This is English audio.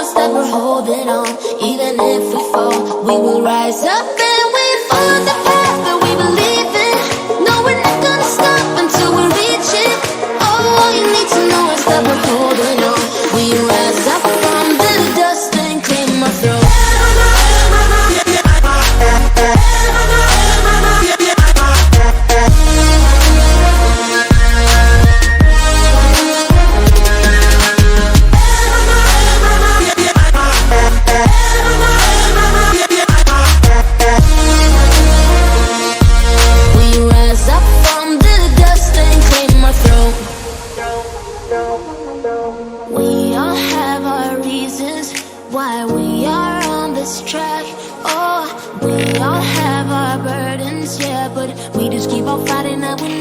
us that we're holding on. Even if we fall, we will rise up and we follow the path that we believe in. No, we're not gonna stop until we reach it. All you need to know is that we're holding on. We rise up from the dust and claim our throne. We all have our reasons why we are on this track. Oh, we all have our burdens, yeah, but we just keep on fighting and we